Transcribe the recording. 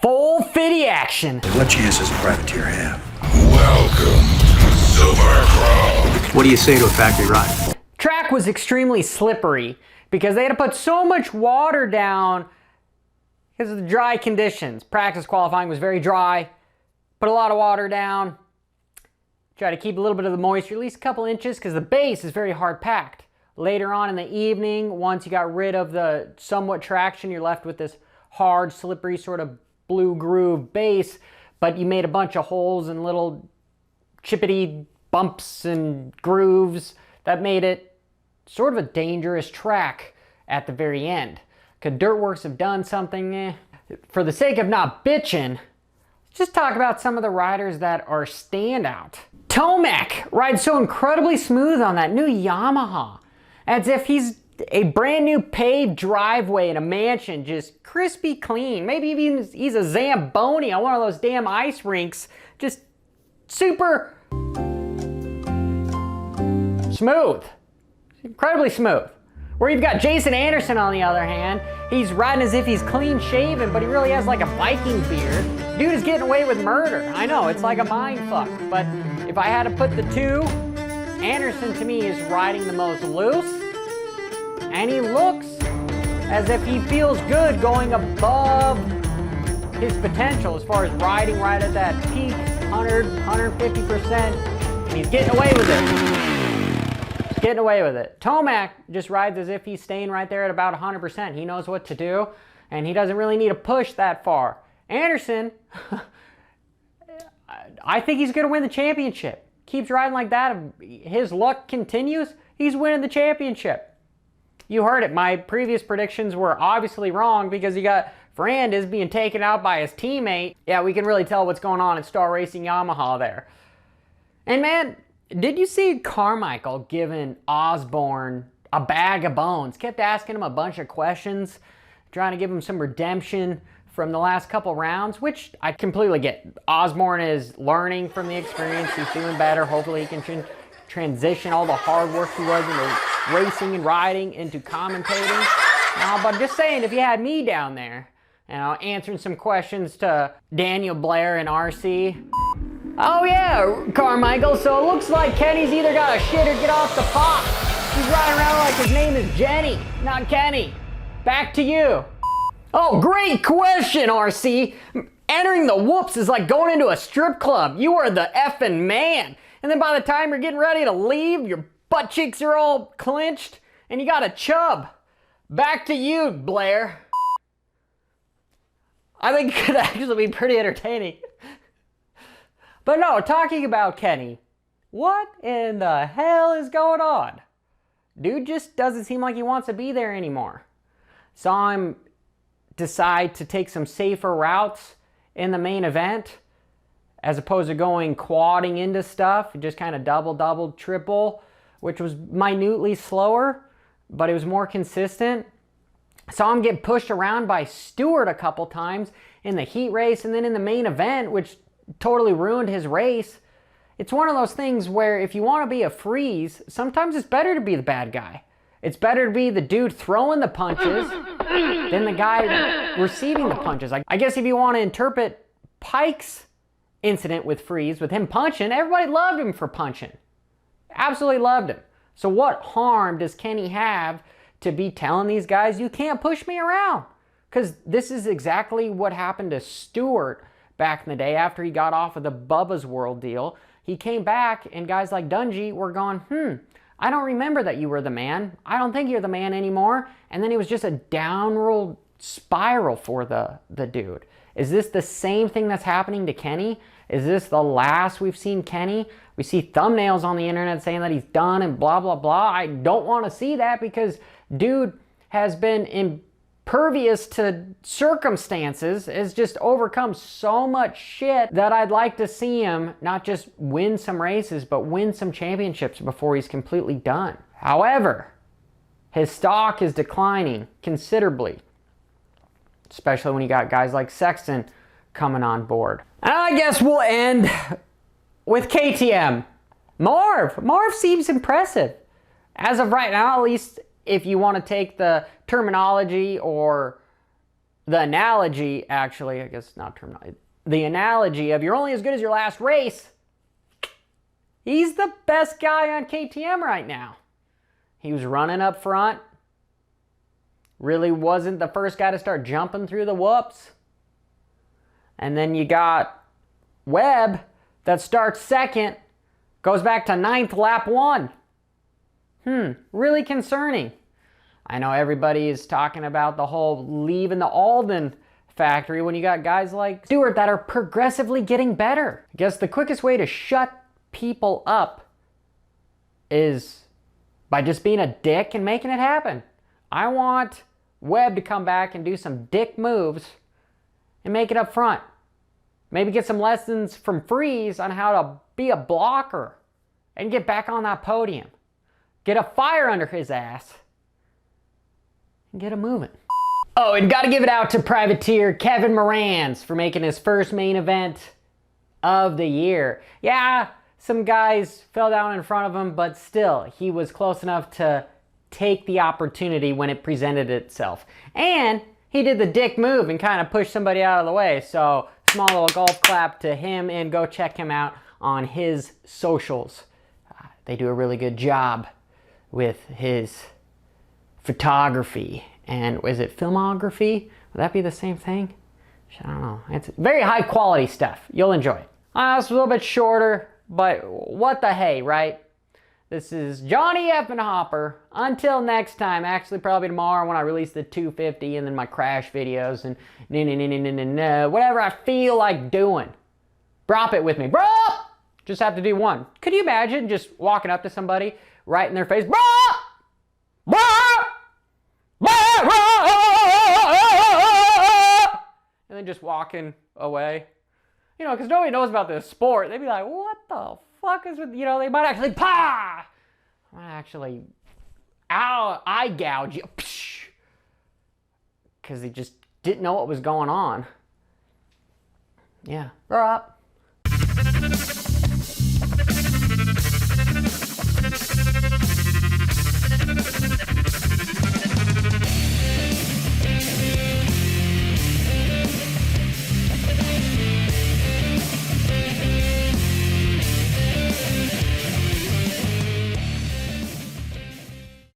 full fitty action. What chance does a privateer have? Welcome to Silver Crow. What do you say to a factory ride? Track was extremely slippery because they had to put so much water down because of the dry conditions. Practice qualifying was very dry. Put a lot of water down. Try to keep a little bit of the moisture, at least a couple inches, because the base is very hard packed. Later on in the evening, once you got rid of the somewhat traction, you're left with this hard, slippery sort of blue groove base, but you made a bunch of holes and little chippity bumps and grooves that made it sort of a dangerous track at the very end. Could Dirtworks have done something? For the sake of not bitching, just talk about some of the riders that are standout. Tomac rides so incredibly smooth on that new Yamaha, as if he's a brand new paved driveway in a mansion, just crispy clean. Maybe even he's a Zamboni on one of those damn ice rinks, just super smooth, incredibly smooth. Where you've got Jason Anderson on the other hand, he's riding as if he's clean shaven, but he really has like a Viking beard. Dude is getting away with murder. I know, it's like a mind fuck, but if I had to put the two, Anderson to me is riding the most loose, and he looks as if he feels good going above his potential as far as riding right at that peak, 100, 150%, and he's getting away with it. He's getting away with it. Tomac just rides as if he's staying right there at about 100%. He knows what to do, and he doesn't really need to push that far. Anderson, I think he's going to win the championship. Keeps riding like that. If his luck continues, he's winning the championship. You heard it. My previous predictions were obviously wrong because you got Ferrandis being taken out by his teammate. Yeah, we can really tell what's going on at Star Racing Yamaha there. And man, did you see Carmichael giving Osborne a bag of bones? Kept asking him a bunch of questions, trying to give him some redemption from the last couple rounds, which I completely get. Osborne is learning from the experience. He's doing better. Hopefully he can transition all the hard work he was into racing and riding into commentating. But just saying, if you had me down there, answering some questions to Daniel Blair and RC. Oh yeah, Carmichael, so it looks like Kenny's either got a shit or get off the pot. He's riding around like his name is Jenny, not Kenny. Back to you. Oh, great question, RC. Entering the whoops is like going into a strip club. You are the effing man. And then by the time you're getting ready to leave, your butt cheeks are all clenched and you got a chub. Back to you, Blair. I think it could actually be pretty entertaining. But no, talking about Kenny, what in the hell is going on? Dude just doesn't seem like he wants to be there anymore. Saw him decide to take some safer routes in the main event as opposed to going quadding into stuff, just kind of double, triple, which was minutely slower, but it was more consistent. Saw him get pushed around by Stewart a couple times in the heat race and then in the main event, which totally ruined his race. It's one of those things where if you want to be a freeze, sometimes it's better to be the bad guy. It's better to be the dude throwing the punches than the guy receiving the punches. I guess if you want to interpret Pike's incident with Freeze, with him punching, everybody loved him for punching. Absolutely loved him. So what harm does Kenny have to be telling these guys, you can't push me around? Because this is exactly what happened to Stewart back in the day after he got off of the Bubba's World deal. He came back and guys like Dungy were going, I don't remember that you were the man. I don't think you're the man anymore. And then it was just a downward spiral for the dude. Is this the same thing that's happening to Kenny? Is this the last we've seen Kenny? We see thumbnails on the internet saying that he's done and blah, blah, blah. I don't want to see that because dude has been impervious to circumstances, has just overcome so much shit that I'd like to see him not just win some races, but win some championships before he's completely done. However, his stock is declining considerably, especially when you got guys like Sexton coming on board. And I guess we'll end with KTM. Marv seems impressive. As of right now, at least if you want to take the terminology or the analogy, actually, I guess not terminology, the analogy of you're only as good as your last race. He's the best guy on KTM right now. He was running up front. Really wasn't the first guy to start jumping through the whoops. And then you got Webb that starts second, goes back to ninth, lap 1. Really concerning. I know everybody is talking about the whole leaving the Alden factory when you got guys like Stewart that are progressively getting better. I guess the quickest way to shut people up is by just being a dick and making it happen. I want Webb to come back and do some dick moves and make it up front. Maybe get some lessons from Freeze on how to be a blocker and get back on that podium. Get a fire under his ass and get him moving. Oh, and gotta give it out to Privateer Kevin Morans for making his first main event of the year. Yeah, some guys fell down in front of him, but still, he was close enough to take the opportunity when it presented itself. And he did the dick move and kind of pushed somebody out of the way. So, small little golf clap to him, and go check him out on his socials. They do a really good job with his photography. And is it filmography? Would that be the same thing? I don't know. It's very high quality stuff. You'll enjoy it. It's a little bit shorter, but what the hey, right? This is Johnny Effin Hopper. Until next time, actually probably tomorrow when I release the 250 and then my crash videos and whatever I feel like doing. Brop it with me. Brop! Just have to do one. Could you imagine just walking up to somebody right in their face? Brop! Brop! And then just walking away. You know, because nobody knows about this sport. They'd be like, what the fuck is with, you know, they might actually, eye gouge you. Because they just didn't know what was going on. Yeah. Grow up.